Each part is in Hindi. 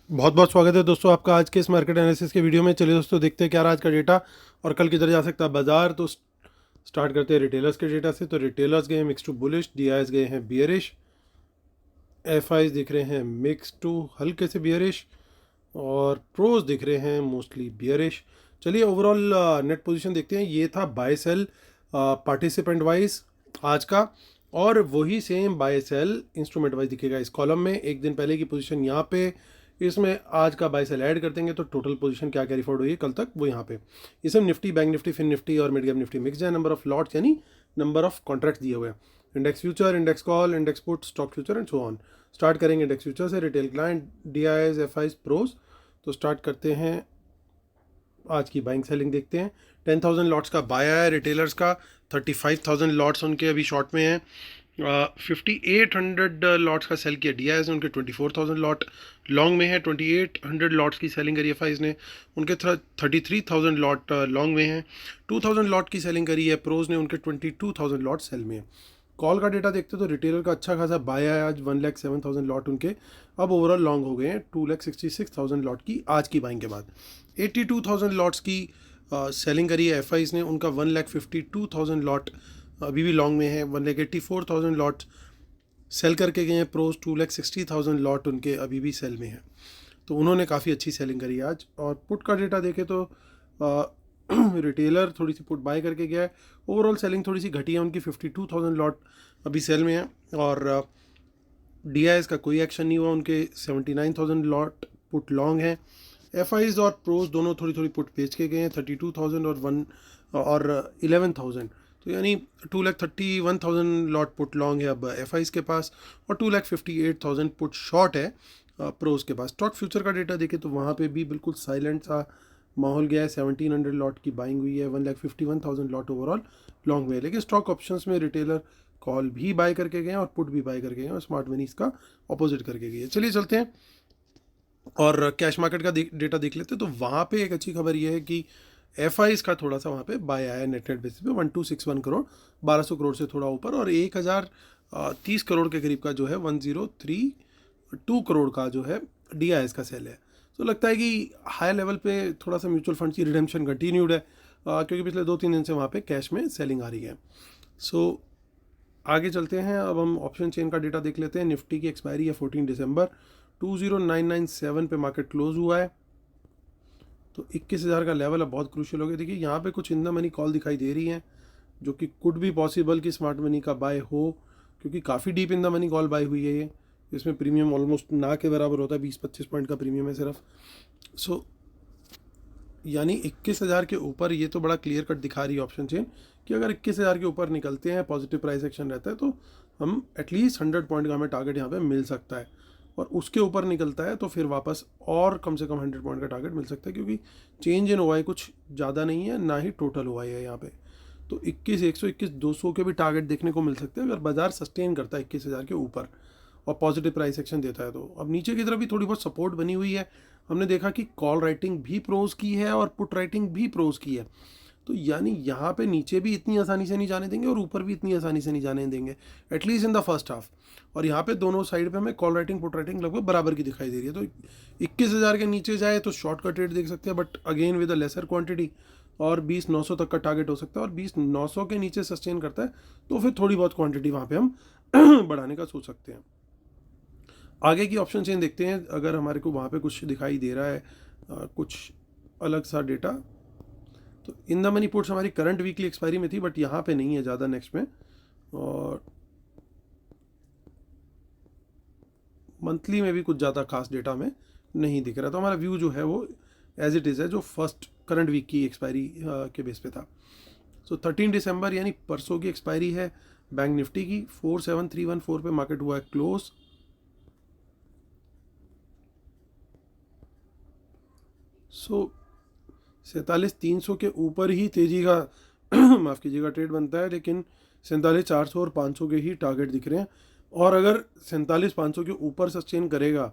बहुत बहुत स्वागत है दोस्तों आपका आज के इस मार्केट एनालिसिस के वीडियो में। चलिए दोस्तों देखते हैं क्या रहा आज का डेटा और कल किधर जा सकता है बाजार। तो स्टार्ट करते हैं रिटेलर्स के डेटा से। तो रिटेलर्स गए हैं मिक्स टू बुलिश, डीआईएस गए हैं बियरिश, एफआईज दिख रहे हैं मिक्स टू हल्के से बियरिश और प्रोज दिख रहे हैं मोस्टली बियरिश। चलिए ओवरऑल नेट पोजीशन देखते हैं। ये था बाय सेल पार्टिसिपेंट वाइज आज का, और वही same buy sell instrument wise दिखेगा इस कॉलम में। एक दिन पहले की पोजीशन यहाँ पे, इसमें आज का बाय सेल ऐड कर देंगे तो टोटल पोजीशन क्या कैरी फॉरवर्ड हुई कल तक वो यहाँ पे। इसमें Nifty, bank Nifty, fin Nifty और मिड कैप निफ्टी मिक्स है। नंबर ऑफ लॉट्स यानी नंबर ऑफ कॉन्ट्रैक्ट दिए हुए हैं। Index future, index call, index put, stock future and so on. Start करेंगे इंडेक्स फ्यूचर से। Retail client, DIIs, FIIs, pros. तो स्टार्ट करते हैं, आज की बाइंग सेलिंग देखते हैं। 10,000 लॉट्स का बाय आया रिटेलर्स का, 35,000 लॉट्स उनके अभी शॉर्ट में हैं। 5800 लॉट्स का सेल किया डीआईएस ने, उनके 24,000 लॉट लॉन्ग में है। 2800 लॉट्स की सेलिंग करी एफआईज ने, उनके 33,000 लॉट लॉन्ग में है। 2,000 लॉट की सेलिंग करी है प्रोज ने, उनके 22,000 लॉट सेल में है। कॉल का डेटा देखते तो रिटेलर का अच्छा खासा बाय आया आज, 1,07,000 लॉट उनके अब ओवरऑल लॉन्ग हो गए हैं। 2,66,000 लॉट की आज की बाइंग के बाद 82,000 लॉट्स की सेलिंग करी है एफआईज ने, उनका 1,52,000 लॉट अभी भी लॉन्ग में है। 1,84,000 लॉट सेल करके गए हैं प्रोज। 2,60,000 लॉट उनके अभी भी सेल में है, तो उन्होंने काफ़ी अच्छी सेलिंग करी आज। और पुट का डेटा देखें तो रिटेलर थोड़ी सी पुट बाय करके गया है। ओवरऑल सेलिंग थोड़ी सी घटी है उनकी, 52,000 लॉट अभी सेल में है। और डीआईएस का कोई एक्शन नहीं हुआ, उनके 79,000 लॉट पुट लॉन्ग है। एफआईज और प्रोज दोनों थोड़ी थोड़ी पुट बेच के गए हैं, 32,000 और 11,000। तो यानी 2,31,000 लॉट पुट लॉन्ग है अब एफआईज के पास, और 2,58,000 पुट शॉर्ट है प्रोज के पास। स्टॉक फ्यूचर का डेटा देखें तो वहाँ पे भी बिल्कुल साइलेंट सा माहौल गया है। 1,700 लॉट की बाइंग हुई है, 1,51,000 लॉट ओवरऑल लॉन्ग में है। लेकिन स्टॉक ऑप्शंस में रिटेलर कॉल भी बाय करके गए हैं और पुट भी बाय करके गए हैं, और स्मार्ट मनी इसका अपोजिट करके गई है। चलिए चलते हैं और कैश मार्केट का डेटा देख लेते हैं। तो वहाँ पे एक अच्छी खबर ये है कि एफ आई का थोड़ा सा वहाँ पे बाय आया नेट बेसिस पे, 1,261 करोड़, 1,200 करोड़ से थोड़ा ऊपर, और 1,030 करोड़ के करीब का जो है 1,032 करोड़ का जो है डीआईएस का सेल है। तो लगता है कि हाई लेवल पे थोड़ा सा म्यूचुअल फंड की रिडेम्पशन कंटिन्यूड है, क्योंकि पिछले 2-3 दिन से वहाँ पे कैश में सेलिंग आ रही है। सो आगे चलते हैं, अब हम ऑप्शन चेन का डेटा देख लेते हैं। निफ्टी की एक्सपायरी है 14 दिसंबर, 20,997 पे मार्केट क्लोज हुआ है। तो 21,000 का लेवल अब बहुत क्रूशियल हो गया। देखिए यहाँ पे कुछ इन द मनी कॉल दिखाई दे रही हैं, जो कि कुड भी पॉसिबल कि स्मार्ट मनी का बाय हो, क्योंकि काफ़ी deep in the money call bye हुई है ये। इसमें प्रीमियम ऑलमोस्ट ना के बराबर होता है, 20-25 पॉइंट का प्रीमियम है सिर्फ। सो यानी 21,000 के ऊपर ये तो बड़ा क्लियर कट दिखा रही है ऑप्शन चेन कि अगर 21,000 के ऊपर निकलते हैं, पॉजिटिव प्राइस एक्शन रहता है, तो हम एटलीस्ट 100 पॉइंट का हमें टारगेट यहाँ पे मिल सकता है। और उसके ऊपर निकलता है तो फिर वापस और कम से कम 100 पॉइंट का टारगेट मिल सकता है, क्योंकि चेंज इन ओआई कुछ ज़्यादा नहीं है, ना ही टोटल ओआई है यहाँ पे। तो 21,121, 200 के भी टारगेट देखने को मिल सकते हैं अगर बाजार सस्टेन करता है 21,000 के ऊपर और पॉजिटिव प्राइस एक्शन देता है। तो अब नीचे की तरफ भी थोड़ी बहुत सपोर्ट बनी हुई है। हमने देखा कि कॉल राइटिंग भी प्रोज की है और पुट राइटिंग भी प्रोज की है, तो यानी यहाँ पे नीचे भी इतनी आसानी से नहीं जाने देंगे और ऊपर भी इतनी आसानी से नहीं जाने देंगे, at least in the first half. और यहाँ पे दोनों साइड पे हमें कॉल राइटिंग पुट राइटिंग लगभग बराबर की दिखाई दे रही है। तो 21,000 के नीचे जाए तो शॉर्ट का ट्रेड देख सकते हैं, but again with a lesser quantity, और 20,900 तक का टारगेट हो सकता है। और 20,900 के नीचे सस्टेन करता है तो फिर थोड़ी बहुत क्वांटिटी वहाँ पे हम बढ़ाने का सोच सकते हैं। आगे की ऑप्शन चेन देखते हैं, अगर हमारे को वहाँ पे कुछ दिखाई दे रहा है कुछ अलग सा डेटा। तो इन द मनी पुट्स हमारी करंट वीकली एक्सपायरी में थी, बट यहाँ पे नहीं है ज़्यादा नेक्स्ट में, और मंथली में भी कुछ ज़्यादा खास डेटा में नहीं दिख रहा। तो हमारा व्यू जो है वो एज इट इज़ है, जो फर्स्ट करंट वीक की एक्सपायरी के बेस पे था। सो 13 दिसंबर यानी परसों की एक्सपायरी है बैंक निफ्टी की, 47,314 पे मार्केट हुआ है क्लोज। सो 47,300 के ऊपर ही तेजी का माफ़ कीजिएगा ट्रेड बनता है, लेकिन 47,400 और 500 के ही टारगेट दिख रहे हैं। और अगर 47,500 के ऊपर सस्टेन करेगा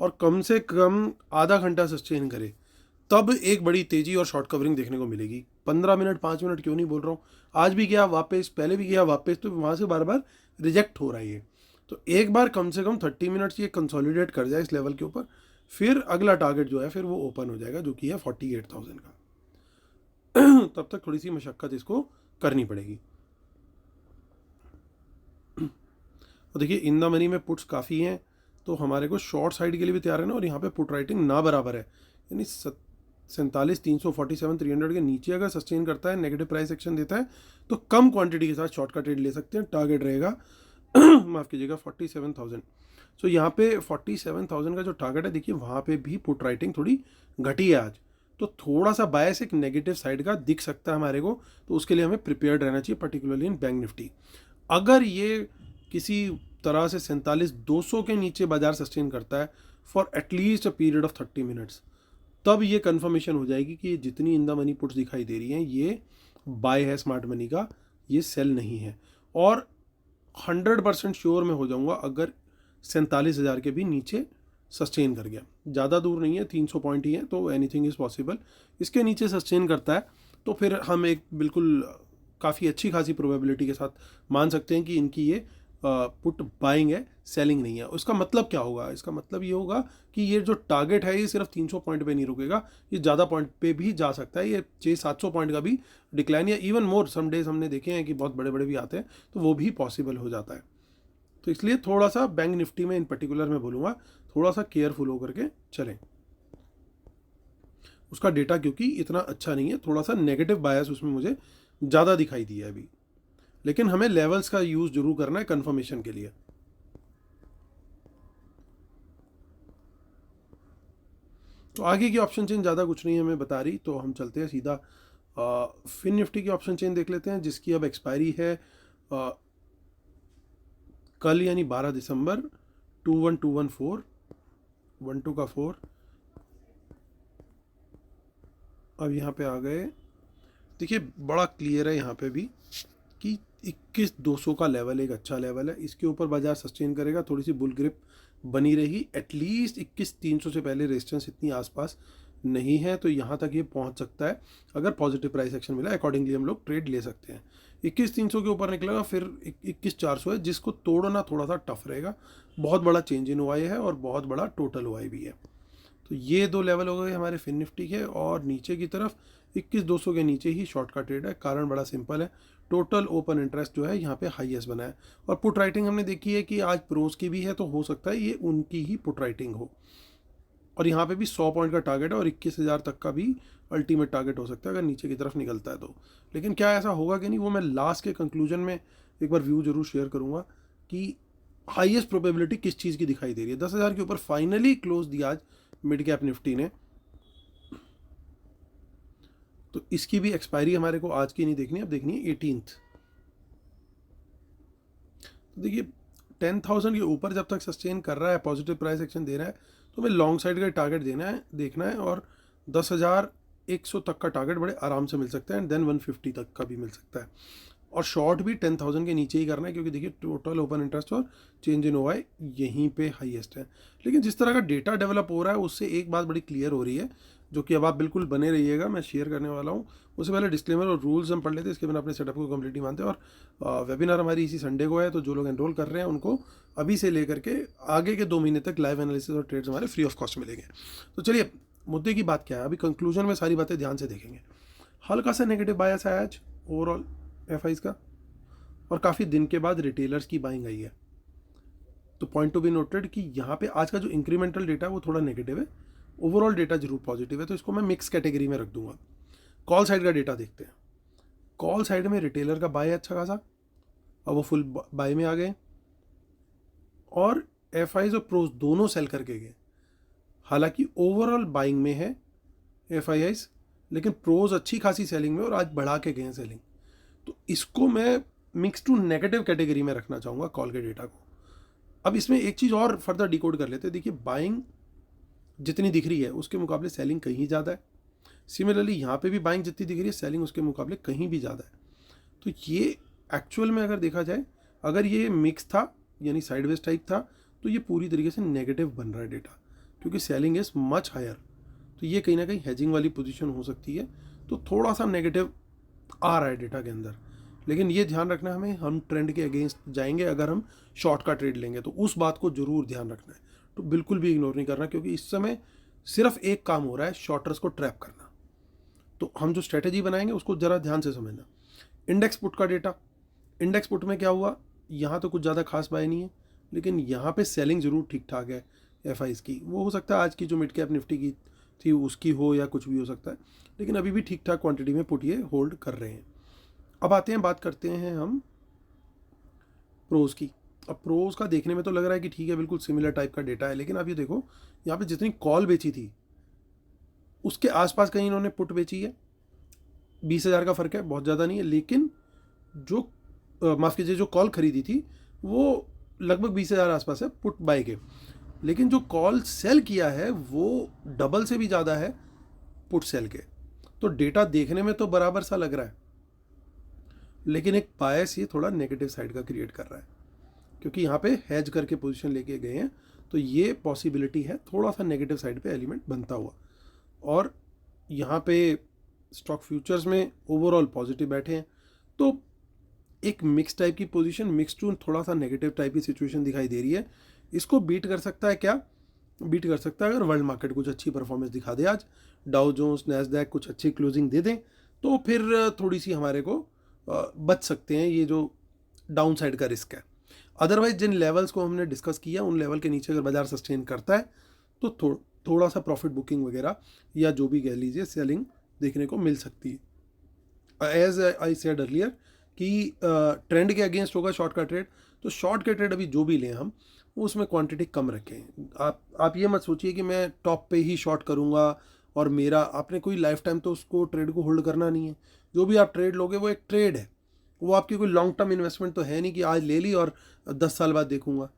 और कम से कम आधा घंटा सस्टेन करे, तब एक बड़ी तेजी और शॉर्ट कवरिंग देखने को मिलेगी। 15 मिनट 5 मिनट क्यों नहीं बोल रहा हूँ, आज भी गया वापस, पहले भी गया वापस, तो वहाँ से बार बार रिजेक्ट हो रहा है ये। तो एक बार कम से कम 30 मिनट्स ये कंसोलिडेट कर जाए इस लेवल के ऊपर, फिर अगला टारगेट जो है फिर वो ओपन हो जाएगा, जो कि है 48,000 का। तब तक थोड़ी सी मशक्क़त इसको करनी पड़ेगी। और देखिए इन द मनी में पुट्स काफ़ी हैं, तो हमारे को शॉर्ट साइड के लिए भी तैयार है ना, और यहाँ पे पुट राइटिंग ना बराबर है, यानी 47,347 के नीचे अगर सस्टेन करता है, नेगेटिव प्राइस एक्शन देता है, तो कम क्वांटिटी के साथ शॉर्ट का ट्रेड ले सकते हैं। टारगेट रहेगा माफ़ कीजिएगा 47,000। सो यहाँ पे 47,000 का जो टारगेट है, देखिए वहाँ पे भी पुट राइटिंग थोड़ी घटी है आज, तो थोड़ा सा बायस एक नेगेटिव साइड का दिख सकता है हमारे को, तो उसके लिए हमें प्रिपेयर्ड रहना चाहिए, पर्टिकुलरली इन बैंक निफ्टी। अगर ये किसी तरह से 47,200 के नीचे बाजार सस्टेन करता है for at least a period of 30 minutes, तब ये कंफर्मेशन हो जाएगी कि जितनी इन द मनी पुट्स दिखाई दे रही हैं ये बाय है स्मार्ट मनी का, ये सेल नहीं है। और 100% श्योर मैं हो जाऊंगा अगर 47,000 के भी नीचे सस्टेन कर गया, ज़्यादा दूर नहीं है, 300 पॉइंट ही है, तो एनीथिंग इज़ पॉसिबल। इसके नीचे सस्टेन करता है तो फिर हम एक बिल्कुल काफ़ी अच्छी खासी प्रोबेबिलिटी के साथ मान सकते हैं कि इनकी ये पुट बाइंग है, सेलिंग नहीं है। उसका मतलब क्या होगा? इसका मतलब ये होगा कि ये जो टारगेट है ये सिर्फ 300 पॉइंट पे नहीं रुकेगा, ये ज़्यादा पॉइंट पे भी जा सकता है, ये 600-700 पॉइंट का भी डिक्लाइन या इवन मोर सम डेज हमने देखे हैं कि बहुत बड़े बड़े भी आते हैं, तो वो भी पॉसिबल हो जाता है। तो इसलिए थोड़ा सा बैंक निफ्टी में इन पर्टिकुलर मैं बोलूँगा थोड़ा सा केयरफुल होकर के चलें। उसका डेटा क्योंकि इतना अच्छा नहीं है, थोड़ा सा नेगेटिव बायस उसमें मुझे ज़्यादा दिखाई दिया है अभी, लेकिन हमें लेवल्स का यूज़ जरूर करना है कंफर्मेशन के लिए। तो आगे की ऑप्शन चेन ज़्यादा कुछ नहीं हमें बता रही, तो हम चलते हैं सीधा फिन निफ्टी की ऑप्शन चेन देख लेते हैं, जिसकी अब एक्सपायरी है कल यानी 12 दिसंबर 21214 12 का 4। अब यहाँ पे आ गए, देखिए बड़ा क्लियर है यहाँ पे भी कि 21,200 का लेवल एक अच्छा लेवल है, इसके ऊपर बाजार सस्टेन करेगा, थोड़ी सी बुल ग्रिप बनी रहेगी। एटलीस्ट 21,300 से पहले रेजिस्टेंस इतनी आसपास नहीं है, तो यहाँ तक ये पहुँच सकता है। अगर पॉजिटिव प्राइस एक्शन मिला अकॉर्डिंगली हम लोग ट्रेड ले सकते हैं। 21,300 के ऊपर निकलेगा, फिर 21,400 है, जिसको तोड़ना थोड़ा सा टफ रहेगा। बहुत बड़ा चेंज इन ओआई है और बहुत बड़ा टोटल ओआई भी है। तो ये दो लेवल हो गए हमारे फिन निफ्टी के, और नीचे की तरफ 21,200 के नीचे ही शॉर्ट का ट्रेड है। कारण बड़ा सिंपल है, टोटल ओपन इंटरेस्ट जो है यहाँ पे हाईएस्ट बना है, और पुट राइटिंग हमने देखी है कि आज प्रोज की भी है, तो हो सकता है ये उनकी ही पुट राइटिंग हो। और यहाँ पे भी 100 पॉइंट का टारगेट है, और 21,000 तक का भी अल्टीमेट टारगेट हो सकता है अगर नीचे की तरफ निकलता है तो। लेकिन क्या ऐसा होगा कि नहीं, वो मैं लास्ट के कंक्लूजन में एक बार व्यू जरूर शेयर करूँगा कि हाईएस्ट प्रोबेबिलिटी किस चीज़ की दिखाई दे रही है। 10,000 के ऊपर फाइनली क्लोज दिया आज मिड कैप निफ्टी ने, तो इसकी भी एक्सपायरी हमारे को आज की नहीं देखनी, अब देखनी है 18th। तो देखिए 10,000 के ऊपर जब तक सस्टेन कर रहा है, पॉजिटिव प्राइस एक्शन दे रहा है, तो हमें लॉन्ग साइड का टारगेट देखना है, और 10,100 तक का टारगेट बड़े आराम से मिल सकता है, एंड देन 150 तक का भी मिल सकता है। और शॉर्ट भी 10,000 के नीचे ही करना है, क्योंकि देखिए टोटल ओपन इंटरेस्ट और चेंज इन ओआई यहीं पे हाईएस्ट है। लेकिन जिस तरह का डेटा डेवलप हो रहा है उससे एक बात बड़ी क्लियर हो रही है, जो कि अब आप बिल्कुल बने रहिएगा, मैं शेयर करने वाला हूँ। उससे पहले डिस्क्लेमर और रूल्स हम पढ़ लेते हैं, इसके बिना अपने सेटअप को कंप्लीटली मानते हैं। और वेबिनार हमारी इसी संडे को है, तो जो लोग एनरोल कर रहे हैं उनको अभी से लेकर के आगे के 2 महीने तक लाइव एनालिसिस और ट्रेड्स हमारे फ्री ऑफ कॉस्ट मिलेंगे। तो चलिए मुद्दे की बात क्या है, अभी कंक्लूजन में सारी बातें ध्यान से देखेंगे। हल्का सा नेगेटिव बायस आया आज ओवरऑल एफआईज का, और काफ़ी दिन के बाद रिटेलर्स की बाइंग आई है। तो पॉइंट टू बी नोटेड कि यहाँ पे आज का जो इंक्रीमेंटल डेटा है वो थोड़ा नेगेटिव है, ओवरऑल डेटा जरूर पॉजिटिव है, तो इसको मैं मिक्स कैटेगरी में रख दूंगा। कॉल साइड का डेटा देखते हैं। कॉल साइड में रिटेलर का बाय है अच्छा खासा, अब वो फुल बाय में आ गए, और एफआईज और प्रोज दोनों सेल करके गए। हालांकि ओवरऑल बाइंग में है एफआईआईज, लेकिन प्रोज अच्छी खासी सेलिंग में, और आज बढ़ा के गए हैं सेलिंग। तो इसको मैं मिक्स टू नेगेटिव कैटेगरी में रखना चाहूँगा कॉल के डेटा को। अब इसमें एक चीज़ और फर्दर डिकोड कर लेते हैं। देखिए बाइंग जितनी दिख रही है उसके मुकाबले सेलिंग कहीं ज़्यादा है। सिमिलरली यहाँ पे भी बाइंग जितनी दिख रही है, सेलिंग उसके मुकाबले कहीं भी ज़्यादा है। तो ये एक्चुअल में अगर देखा जाए, अगर ये मिक्स था यानी साइडवेज टाइप था, तो ये पूरी तरीके से नेगेटिव बन रहा है डेटा, क्योंकि सेलिंग इज़ मच हायर। तो ये कहीं ना कहीं हेजिंग वाली पोजीशन हो सकती है, तो थोड़ा सा नेगेटिव आ रहा है डेटा के अंदर। लेकिन ये ध्यान रखना है हमें, हम ट्रेंड के अगेंस्ट जाएंगे अगर हम शॉर्ट का ट्रेड लेंगे, तो उस बात को जरूर ध्यान रखना है। तो बिल्कुल भी इग्नोर नहीं करना, क्योंकि इस समय सिर्फ एक काम हो रहा है, शॉर्टर्स को ट्रैप करना। तो हम जो स्ट्रेटेजी बनाएंगे उसको ज़रा ध्यान से समझना। इंडेक्स पुट का डेटा, इंडेक्स पुट में क्या हुआ, यहाँ तो कुछ ज़्यादा खास बाय नहीं है, लेकिन यहाँ पे सेलिंग ज़रूर ठीक ठाक है एफ की। वो हो सकता है आज की जो मिड कैप निफ्टी की थी उसकी हो या कुछ भी हो सकता है, लेकिन अभी भी ठीक ठाक क्वांटिटी में पुट ये होल्ड कर रहे हैं। अब आते हैं, बात करते हैं हम प्रोज की। अब प्रोज का देखने में तो लग रहा है कि ठीक है, बिल्कुल सिमिलर टाइप का डेटा है, लेकिन आप ये देखो यहाँ पे जितनी कॉल बेची थी उसके आसपास कहीं इन्होंने पुट बेची है। 20,000 का फ़र्क है, बहुत ज़्यादा नहीं है, लेकिन जो माफ़ कीजिए जो कॉल खरीदी थी वो लगभग 20,000 आसपास है पुट बाय के, लेकिन जो कॉल सेल किया है वो डबल से भी ज़्यादा है पुट सेल के। तो डेटा देखने में तो बराबर सा लग रहा है, लेकिन एक बायस ये थोड़ा नेगेटिव साइड का क्रिएट कर रहा है, क्योंकि यहाँ पे हैज करके पोजीशन लेके गए हैं, तो ये पॉसिबिलिटी है थोड़ा सा नेगेटिव साइड पे एलिमेंट बनता हुआ। और यहाँ पे स्टॉक फ्यूचर्स में ओवरऑल पॉजिटिव बैठे हैं, तो एक मिक्स टाइप की पोजीशन, मिक्स टू थोड़ा सा नेगेटिव टाइप की सिचुएशन दिखाई दे रही है। इसको बीट कर सकता है क्या, बीट कर सकता है अगर वर्ल्ड मार्केट कुछ अच्छी परफॉर्मेंस दिखा दे, आज डाउ जोन्स नैस्डैक कुछ अच्छी क्लोजिंग दे दें, तो फिर थोड़ी सी हमारे को बच सकते हैं ये जो डाउन साइड का रिस्क है। अदरवाइज जिन लेवल्स को हमने डिस्कस किया उन लेवल के नीचे अगर बाजार सस्टेन करता है तो थोड़ा सा प्रॉफिट बुकिंग वगैरह या जो भी कह लीजिए सेलिंग देखने को मिल सकती है। एज आई सेड अर्लियर कि ट्रेंड के अगेंस्ट होगा शॉर्ट का ट्रेड, तो शॉर्ट के ट्रेड अभी जो भी लें हम उसमें क्वांटिटी कम रखें। आप ये मत सोचिए कि मैं टॉप पे ही शॉर्ट करूँगा और मेरा, आपने कोई लाइफ टाइम तो उसको ट्रेड को होल्ड करना नहीं है। जो भी आप ट्रेड लोगे वो एक ट्रेड है, वो आपकी कोई लॉन्ग टर्म इन्वेस्टमेंट तो है नहीं कि आज ले ली और 10 साल बाद देखूंगा।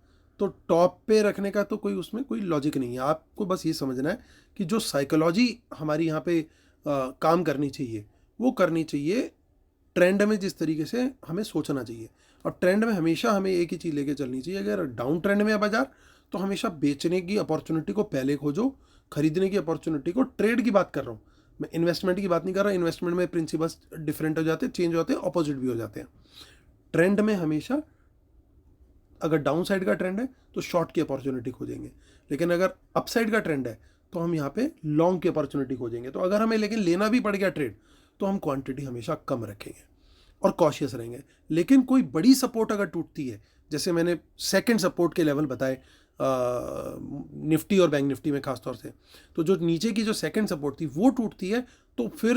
तो टॉप पे रखने का तो कोई उसमें कोई लॉजिक नहीं है। आपको बस ये समझना है कि जो साइकोलॉजी हमारी यहाँ पे काम करनी चाहिए वो करनी चाहिए ट्रेंड में, जिस तरीके से हमें सोचना चाहिए। और ट्रेंड में हमेशा हमें एक ही चीज़ लेके चलनी चाहिए, अगर डाउन ट्रेंड में है बाजार तो हमेशा बेचने की अपॉर्चुनिटी को पहले खोजो, खरीदने की अपॉर्चुनिटी को। ट्रेड की बात कर रहा हूँ मैं, इन्वेस्टमेंट की बात नहीं कर रहा। इन्वेस्टमेंट में प्रिंसिपल्स डिफरेंट हो जाते हैं, चेंज होते हैं, अपोजिट भी हो जाते हैं। ट्रेंड में हमेशा अगर डाउन साइड का ट्रेंड है तो शॉर्ट की अपॉर्चुनिटी खोजेंगे, लेकिन अगर अप साइड का ट्रेंड है तो हम यहाँ पे लॉन्ग की अपॉर्चुनिटी खोजेंगे। तो अगर हमें लेकिन लेना भी पड़ गया ट्रेड तो हम क्वांटिटी हमेशा कम रखेंगे और कॉशियस रहेंगे। लेकिन कोई बड़ी सपोर्ट अगर टूटती है, जैसे मैंने सेकंड सपोर्ट के लेवल बताए निफ्टी और बैंक निफ्टी में खासतौर से, तो जो नीचे की जो सेकंड सपोर्ट थी वो टूटती है तो फिर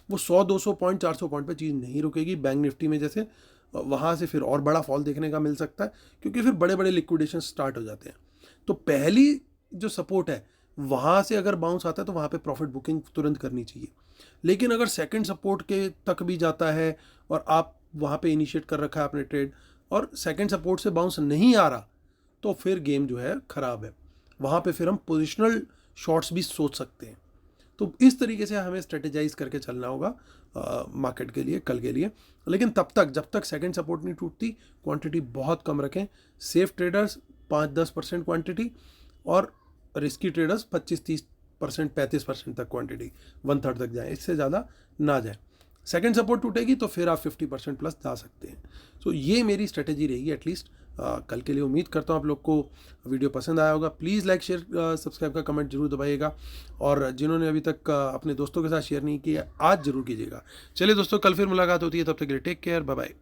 वो 100-200 पॉइंट 400 पॉइंट पे चीज़ नहीं रुकेगी। बैंक निफ्टी में जैसे वहाँ से फिर और बड़ा फॉल देखने का मिल सकता है, क्योंकि फिर बड़े बड़े लिक्विडेशन स्टार्ट हो जाते हैं। तो पहली जो सपोर्ट है वहाँ से अगर बाउंस आता है तो वहाँ पे प्रॉफिट बुकिंग तुरंत करनी चाहिए। लेकिन अगर सेकंड सपोर्ट के तक भी जाता है और आप वहाँ पे इनिशिएट कर रखा है अपने ट्रेड और सेकंड सपोर्ट से बाउंस नहीं आ रहा, तो फिर गेम जो है ख़राब है। वहाँ पे फिर हम पोजिशनल शॉट्स भी सोच सकते हैं। तो इस तरीके से हमें स्ट्रेटेजाइज करके चलना होगा मार्केट के लिए, कल के लिए। लेकिन तब तक, जब तक सेकंड सपोर्ट नहीं टूटती, क्वांटिटी बहुत कम रखें। सेफ ट्रेडर्स 5-10% क्वांटिटी और रिस्की ट्रेडर्स 25-30%, 35% तक क्वांटिटी, 1/3 तक जाए, इससे ज़्यादा ना जाए। सेकंड सपोर्ट टूटेगी तो फिर आप 50% प्लस जा सकते हैं। सो ये मेरी स्ट्रेटेजी रहेगी एटलीस्ट कल के लिए। उम्मीद करता हूँ आप लोग को वीडियो पसंद आया होगा। प्लीज़ लाइक शेयर सब्सक्राइब का कमेंट जरूर दबाइएगा, और जिन्होंने अभी तक अपने दोस्तों के साथ शेयर नहीं किया आज ज़रूर कीजिएगा। चलिए दोस्तों, कल फिर मुलाकात होती है, तब तक के लिए टेक केयर, बाय बाय।